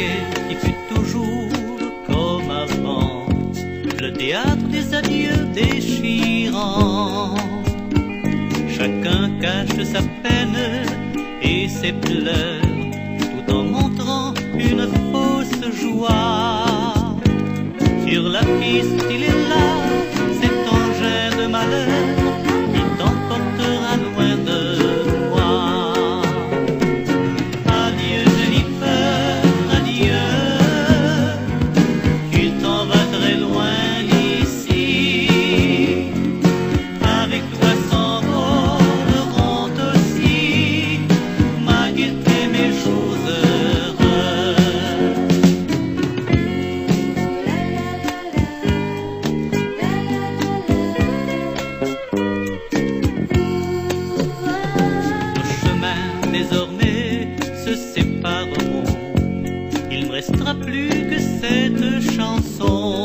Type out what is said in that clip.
quai qui fut toujours comme avant, le théâtre des adieux déchirants. Chacun cache sa peine et ses pleurs, tout en montrant une fausse joie. Sur la piste, il est là, cet engin de malheur qui t'emportera loin de moi. Adieu Jennifer, adieu, tu t'en vas très loin d'ici. Avec toi s'envoleront aussi ma gaieté, mes jours heureux. Nos chemins désormais se sépareront, il ne restera plus que cette chanson.